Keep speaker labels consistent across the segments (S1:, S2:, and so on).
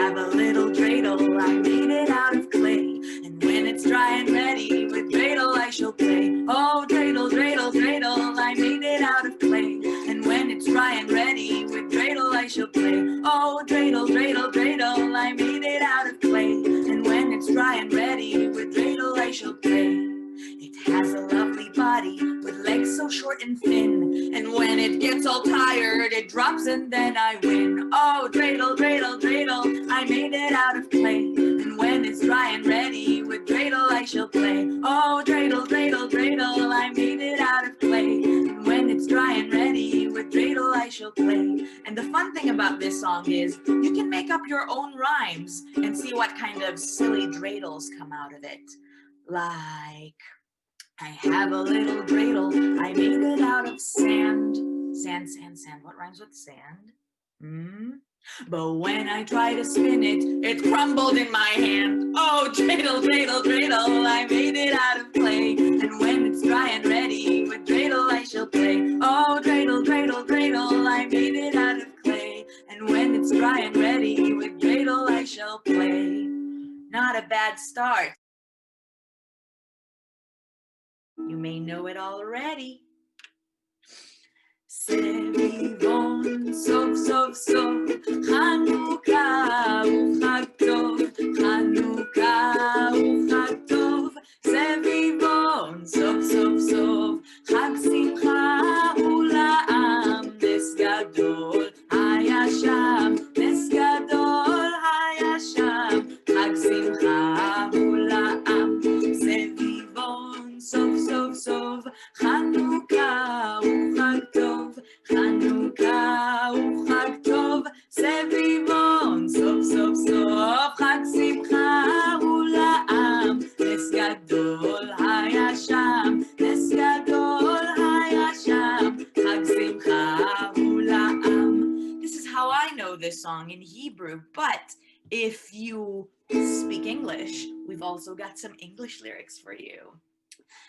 S1: have a little dreidel, I made it out of clay. And when it's dry and ready, with dreidel I shall play. Oh, dreidel, dreidel, dreidel, I made it out of clay. And when it's dry and ready, with dreidel I shall play. Oh, dreidel, dreidel, dreidel, I made it out of clay. And when it's dry and ready, with dreidel I shall play. It has a lovely body with legs so short and thin, and when it gets all tired it drops and then I win. Oh, dreidel, dreidel, dreidel, I made it out of clay. And when it's dry and ready, with dreidel I shall play. Oh, dreidel, dreidel, dreidel, I made it out of clay. And when it's dry and ready, with dreidel I shall play. And the fun thing about this song is you can make up your own rhymes and see what kind of silly dreidels come out of it. Like, I have a little dreidel, I made it out of sand. Sand, sand, sand. What rhymes with sand? But when I try to spin it, it crumbled in my hand. Oh, dreidel, dreidel, dreidel, I made it out of clay. And when it's dry and ready, with dreidel I shall play. Oh, dreidel, dreidel, dreidel, I made it out of clay. And when it's dry and ready, with dreidel I shall play. Not a bad start. You may know it already. Sevivon Sov Sov Sov, Chanukah Chag Tov, Chanukah Chag Tov, Sevivon Sov Sov Sov, Chag Simcha Ula'am, Nes Gadol Haya Sham, Nes Gadol Haya Sham, Chag Simcha Ula'am, Sevivon Sov Sov Sov, Chanukah Chag Tov, Chanukah Chag Tov, Sevivon Sov Sov Sov, Chag Simcha Ula'am, Nes Gadol Haya Sham, Nes Gadol Haya Sham, Chag Simcha Ula'am. This is how I know this song in Hebrew, but if you speak English, we've also got some English lyrics for you.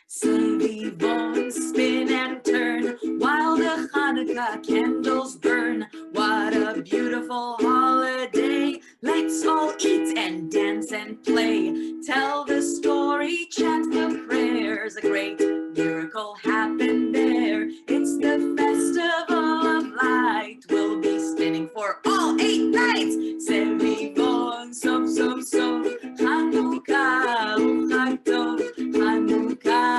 S1: Sevivon, spin and turn while the Chanukah candles burn. What a beautiful holiday. Let's all eat and dance and play. Tell the story, chant the prayers. A great miracle happened there. It's the festival of light. We'll be spinning for all 8 nights. Sevivon, Sov Sov Sov, Chanukah Chag Tov, Chanukah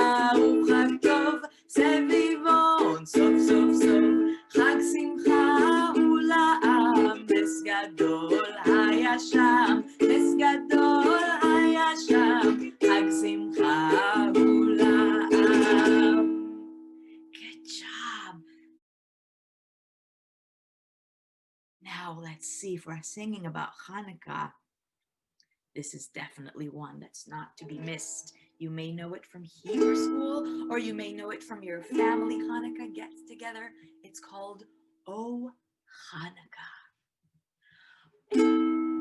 S1: Chag Tov, Sevivon Sov Sov Sov, Chag Simcha Ula'am, Nes Gadol Haya Sham, Nes Gadol Haya Sham, Chag Simcha Ula'am. Good job. Now let's see if we're singing about Chanukah. This is definitely one that's not to be missed. You may know it from Hebrew school, or you may know it from your family Chanukah get-together. It's called O Chanukah.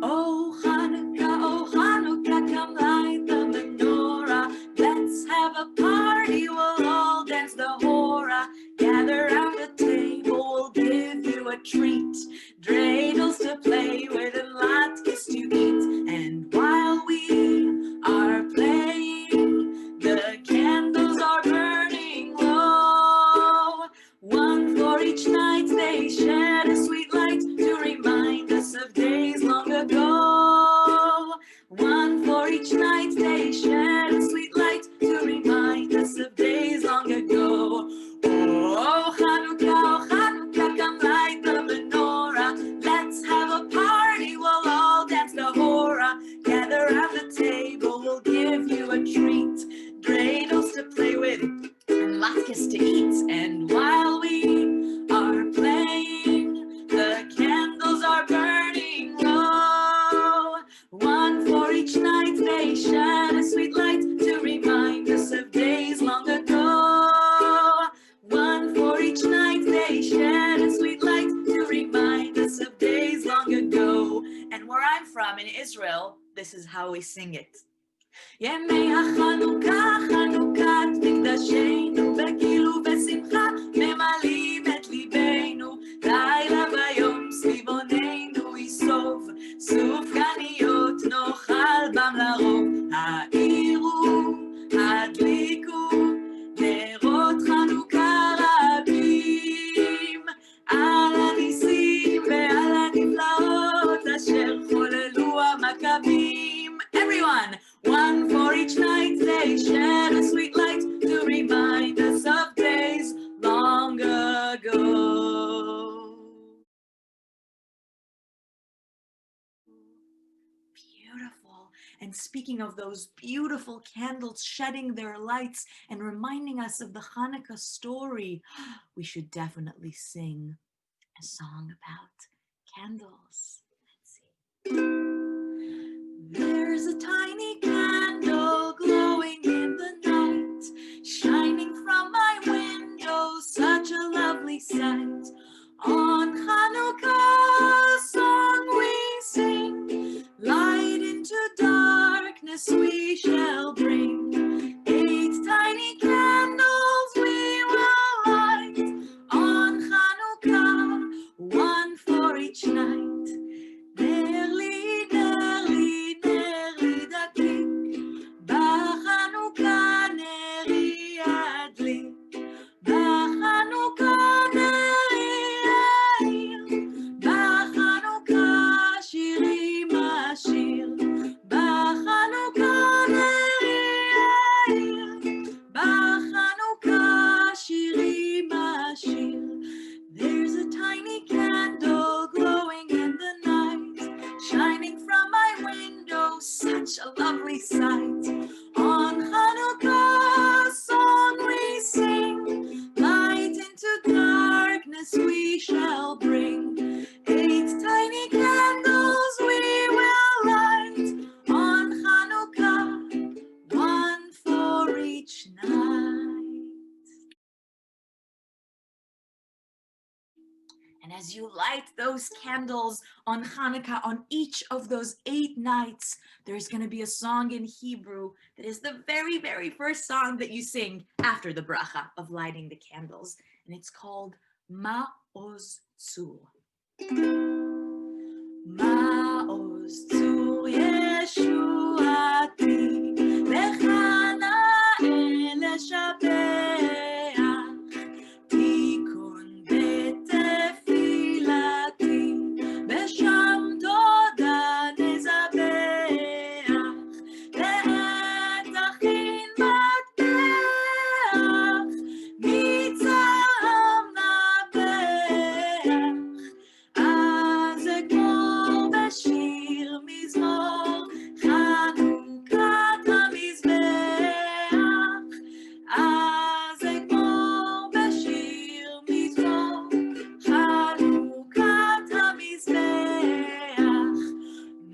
S1: O Chanukah, come light the menorah. Let's have a party, we'll all dance the hora. Gather round the table, we'll give you a treat. Dreidels to play with and latkes to eat. And while we are playing, the candles are burning low. One for each night they shed a sweet light to remind us of days long ago. One for each night they shed a sweet light to remind us of days long ago. Oh, Chanukah, come light the menorah. Let's have a party, we'll all dance the hora. Gather around the table, we'll give you a treat. Dreidels to play with and latkes to eat. And while we are playing, the candles are burning low. One for each night they shed a sweet light to remind us of days long ago. One for each night they shed a sweet light to remind us of days long ago. And where I'm from in Israel, this is how we sing it. ימי החנוכה, חנוכת מקדשנו, בגיל ובשמחה ממלאים את ליבנו, לילה ויום סביבוננו יסוב, סוף כאן And speaking of those beautiful candles shedding their lights and reminding us of the Channukah story, we should definitely sing a song about candles. Let's see. There's a tiny candle glowing in the night, shining from my window, such a lovely sight. On Chanukah song we sing, light into darkness we shall bring. 8 tiny candles we will light on Chanukah, one for each night. Nerli, nerli, nerli dakik, b'Chanukah neri adlik, b'Chanukah neri yair, b'Chanukah shirim ashir, b'Chanukah neri yair, b'Chanukah shirim ashir. There's a tiny candle glowing in the night, shining from my window, such a lovely sight. On Chanukah song we sing, light into darkness we shall bring. 8 tiny candles we will light on Chanukah, one for each night. And as you light those candles on Chanukah, on each of those 8 nights, there's going to be a song in Hebrew that is the very, very first song that you sing after the bracha of lighting the candles. And it's called Maoz Tzur. Maoz Tzur Yeshuati, Lecha na'eh leshabeach, Tikun betefilati, Besham toda nezabeach, Le'et achin matbeach, Mitzam nabeach, אז אגמור בשיר מזמור, חנוכת המזבח. אז אגמור בשיר מזמור, חנוכת המזבח.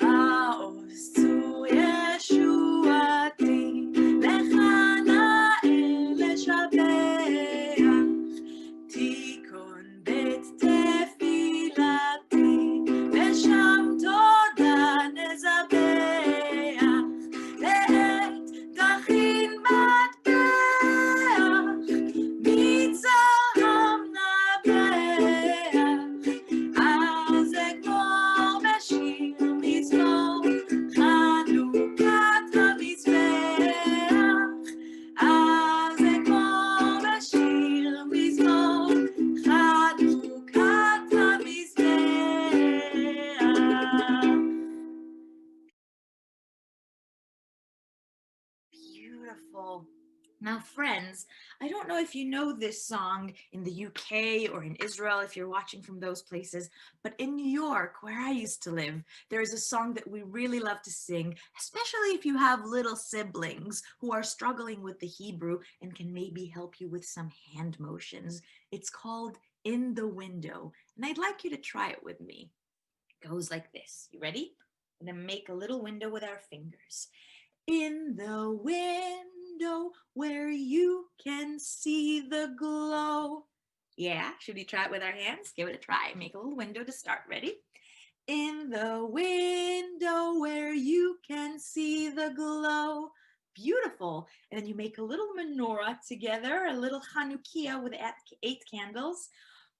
S1: מעוז צור ישועתי, לך נאה לשבח. תיקון בית תפילתי, ושם תודה נזבח. לעת תכין מטבח, מצרם נבח. אז אגמור בשיר מזמור, חנוכת המזבח. אז אגמור בשיר מזמור, חנוכת המזבח. Beautiful. Now, friends, I don't know if you know this song in the UK or in Israel, if you're watching from those places, but in New York, where I used to live, there is a song that we really love to sing, especially if you have little siblings who are struggling with the Hebrew and can maybe help you with some hand motions. It's called In the Window, and I'd like you to try it with me. It goes like this. You ready? I'm going to make a little window with our fingers. In the window where you can see the glow. Yeah, should we try it with our hands? Give it a try. Make a little window to start. Ready? In the window where you can see the glow. Beautiful. And then you make a little menorah together, a little Chanukiah with 8 candles.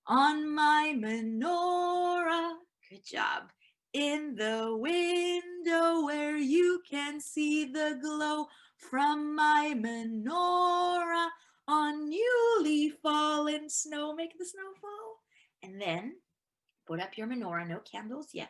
S1: On my menorah. Good job. In the window where you can see the glow from my menorah on newly fallen snow. Make the snow fall. And then put up your menorah, no candles yet.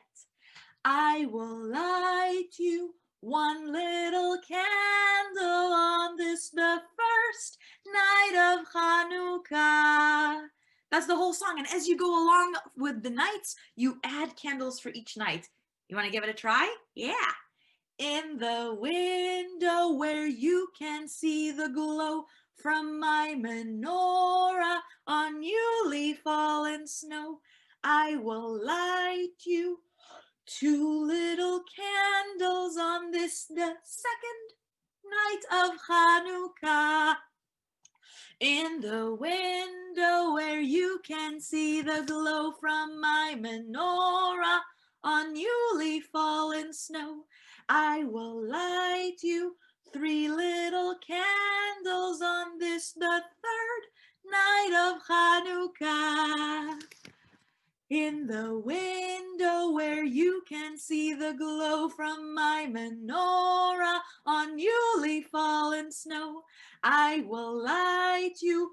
S1: I will light you one little candle on this, the first night of Chanukah. That's the whole song. And as you go along with the nights, you add candles for each night. You want to give it a try? Yeah. In the window where you can see the glow from my menorah on newly fallen snow, I will light you 2 little candles on this, the second night of Chanukah. In the window where you can see the glow from my menorah on newly fallen snow, I will light you 3 little candles on this, the third night of Chanukah. In the window where you can see the glow from my menorah on newly fallen snow, I will light you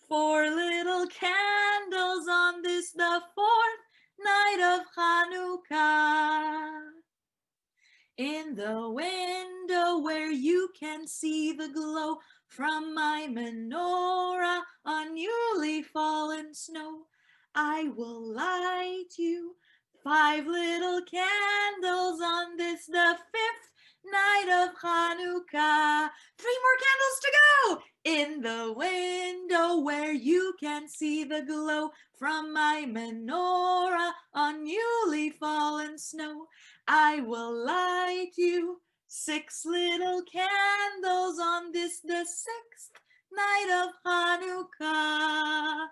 S1: 4 little candles on this, the fourth night of Chanukah. In the window where you can see the glow from my menorah on newly fallen snow, I will light you 5 little candles on this, the fifth night of Chanukah. 3 more candles to go. In the window where you can see the glow from my menorah on newly fallen snow, I will light you 6 little candles on this, the sixth night of Chanukah.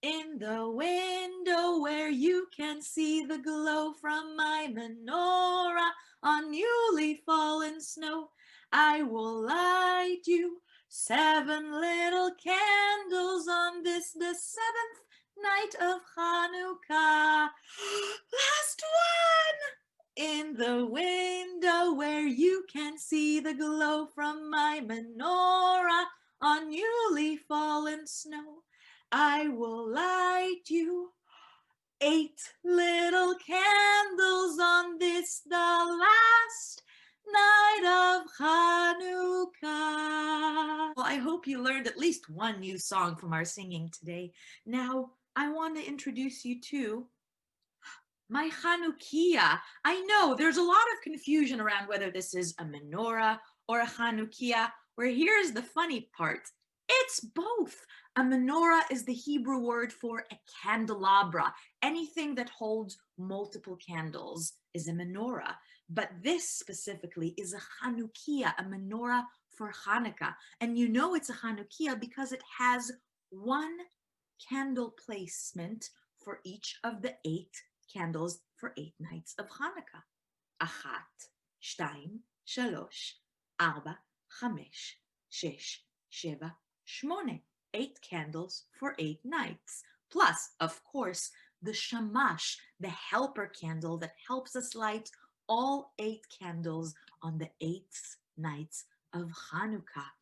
S1: In the window where you can see the glow from my menorah on newly fallen snow, I will light you 7 little candles on this, the seventh night of Chanukah. Last one! In the window where you can see the glow from my menorah on newly fallen snow, I will light you 8 little candles on this, the last night of Chanukah. Well, I hope you learned at least one new song from our singing today. Now, I want to introduce you to my Chanukiah. I know there's a lot of confusion around whether this is a menorah or a Chanukiah, where here's the funny part. It's both. A menorah is the Hebrew word for a candelabra. Anything that holds multiple candles is a menorah. But this specifically is a Chanukiah, a menorah for Hanukkah. And you know it's a Chanukiah because it has 1 candle placement for each of the 8 candles for 8 nights of Hanukkah. 1, 2, 3, 4, 5, 6, 7, 8. 8 candles for 8 nights. Plus, of course, the shamash, the helper candle that helps us light all 8 candles on the 8th nights of Hanukkah.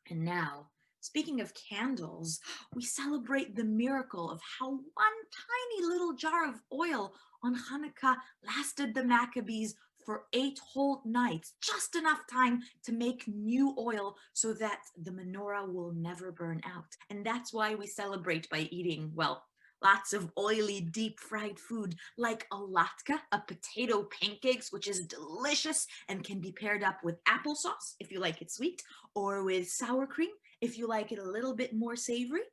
S1: And now, speaking of candles, we celebrate the miracle of how 1 tiny little jar of oil on Hanukkah lasted the Maccabees for 8 whole nights, just enough time to make new oil so that the menorah will never burn out. And that's why we celebrate by eating, well, lots of oily, deep-fried food like a latke, a potato pancakes, which is delicious and can be paired up with applesauce if you like it sweet, or with sour cream if you like it a little bit more savory.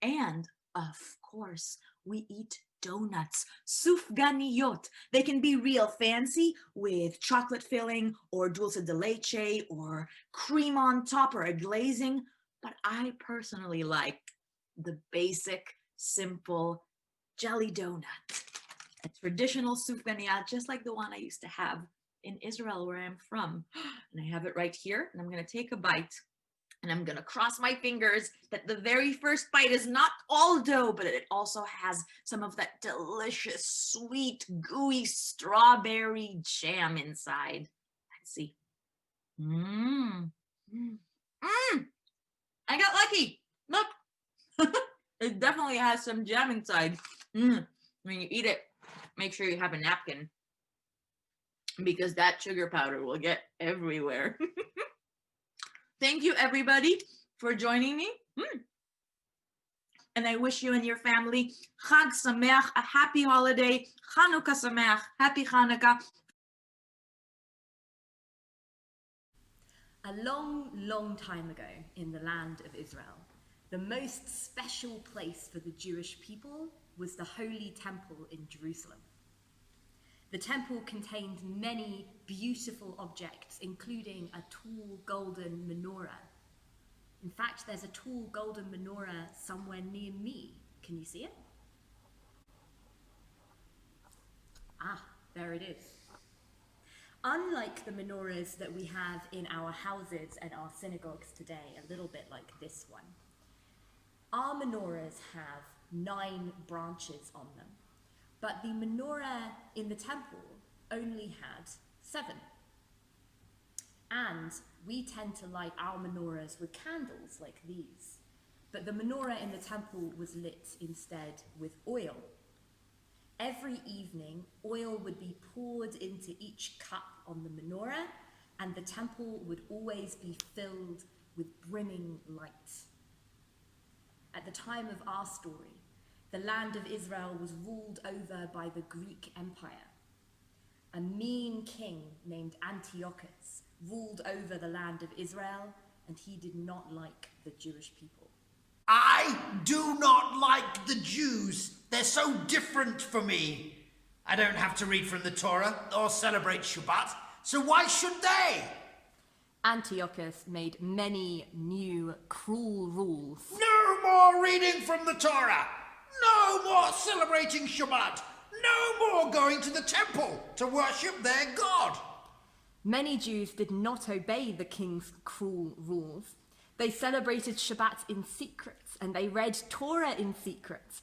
S1: And, of course, we eat donuts, sufganiyot. They can be real fancy with chocolate filling or dulce de leche or cream on top or a glazing, but I personally like the basic, simple jelly donut. A traditional sufganiyat, just like the one I used to have in Israel where I'm from. And I have it right here, and I'm going to take a bite. And I'm going to cross my fingers that the very first bite is not all dough, but it also has some of that delicious, sweet, gooey strawberry jam inside. Let's see. I got lucky. Look. It definitely has some jam inside. When you eat it, make sure you have a napkin because that sugar powder will get everywhere. Thank you, everybody, for joining me. And I wish you and your family Chag Sameach, a happy holiday, Chanukah Sameach, happy Chanukah.
S2: A long, long time ago in the land of Israel, the most special place for the Jewish people was the Holy Temple in Jerusalem. The temple contained many beautiful objects, including a tall golden menorah. In fact, there's a tall golden menorah somewhere near me. Can you see it? Ah, there it is. Unlike the menorahs that we have in our houses and our synagogues today, a little bit like this one, our menorahs have 9 branches on them, but the menorah in the temple only had 7. And we tend to light our menorahs with candles like these, but the menorah in the temple was lit instead with oil. Every evening, oil would be poured into each cup on the menorah, and the temple would always be filled with brimming light. At the time of our story, the land of Israel was ruled over by the Greek Empire. A mean king named Antiochus ruled over the land of Israel, and he did not like the Jewish people.
S3: I do not like the Jews. They're so different from me. I don't have to read from the Torah or celebrate Shabbat, so why should they?
S2: Antiochus made many new cruel rules.
S3: No more reading from the Torah. No more celebrating Shabbat. No more going to the temple to worship their God.
S2: Many Jews did not obey the king's cruel rules. They celebrated Shabbat in secret, and they read Torah in secret.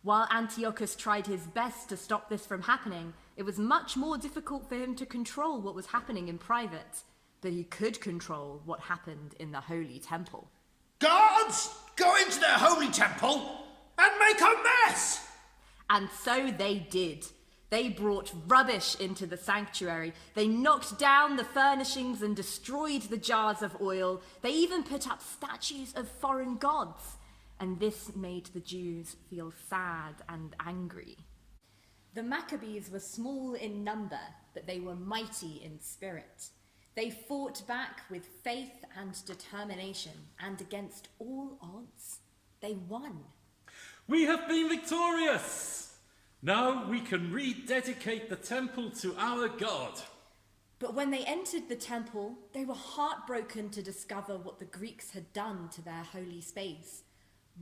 S2: While Antiochus tried his best to stop this from happening, it was much more difficult for him to control what was happening in private, but he could control what happened in the holy temple.
S3: Guards, go into the holy temple and make a mess!
S2: And so they did. They brought rubbish into the sanctuary. They knocked down the furnishings and destroyed the jars of oil. They even put up statues of foreign gods. And this made the Jews feel sad and angry. The Maccabees were small in number, but they were mighty in spirit. They fought back with faith and determination, and against all odds, they won.
S4: We have been victorious! Now we can rededicate the temple to our God.
S2: But when they entered the temple, they were heartbroken to discover what the Greeks had done to their holy space.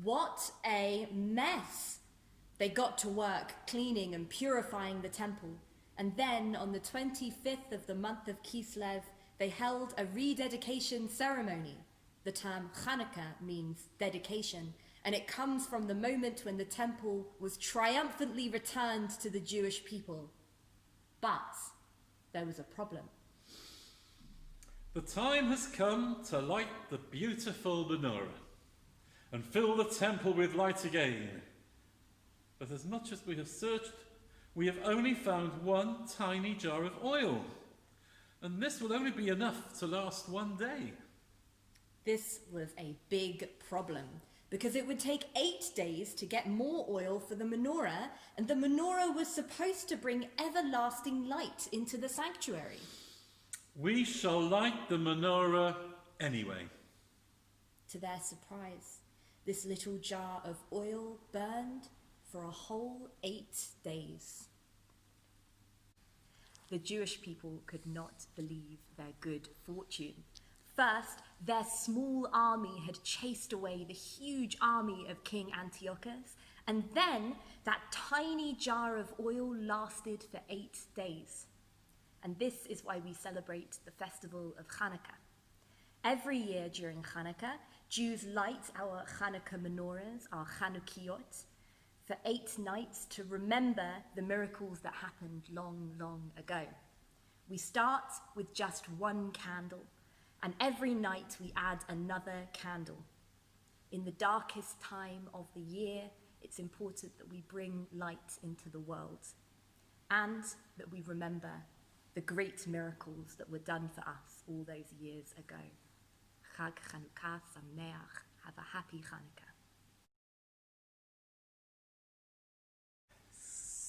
S2: What a mess! They got to work cleaning and purifying the temple, and then on the 25th of the month of Kislev, they held a rededication ceremony. The term Chanukah means dedication, and it comes from the moment when the temple was triumphantly returned to the Jewish people. But there was a problem.
S4: The time has come to light the beautiful menorah and fill the temple with light again. But as much as we have searched, we have only found one tiny jar of oil, and this will only be enough to last one day.
S2: This was a big problem, because it would take 8 days to get more oil for the menorah, and the menorah was supposed to bring everlasting light into the sanctuary.
S4: We shall light the menorah anyway.
S2: To their surprise, this little jar of oil burned for a whole 8 days. The Jewish people could not believe their good fortune. First, their small army had chased away the huge army of King Antiochus, and then that tiny jar of oil lasted for 8 days. And this is why we celebrate the festival of Chanukah. Every year during Chanukah, Jews light our Chanukah menorahs, our Chanukiot, for 8 nights to remember the miracles that happened long, long ago. We start with just one candle, and every night we add another candle. In the darkest time of the year, it's important that we bring light into the world, and that we remember the great miracles that were done for us all those years ago. Chag Chanukah Sameach. Have a happy Chanukah.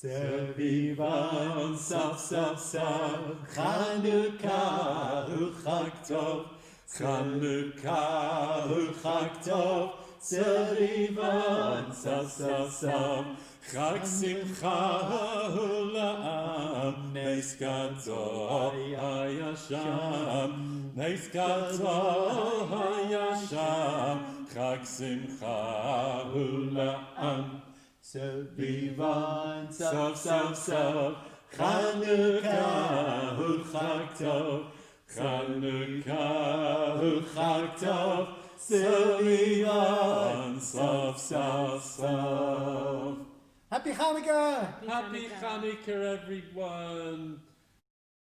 S5: Sevivon Sov Sov Sov, Chanukah Chag Tov.
S4: Chanukah hu Chag Tov, Sevivon Sov Sov Sov, Chag Simcha hu la'am, Nes Gadol hayasham, Nes Gadol hayasham, Chag Simcha hu la'am. Sevivon Sov Sov Sov, Channukah hu Chag Tov, Channukah hu Chag Tov, Sevivon Sov Sov Sov.
S5: Happy Chanukah!
S4: Happy Chanukah, everyone!